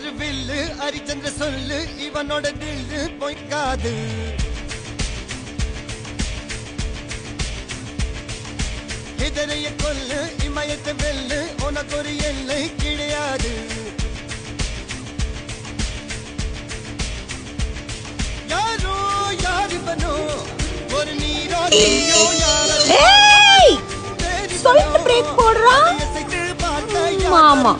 Colour வில்லு ஹரிச்சந்திர சொல்லு இவனோட தில்லு பொய்க்காது. இதரைய கொல்லு இமயத்தை வெல்லு உனக்கு ஒரு எல்லை கிடையாது. யாரோ யார் இவனோ ஒரு நீரோ நீயோ யாரோ சொல்லிட்டு பிரேக் போடுறான் மாமா.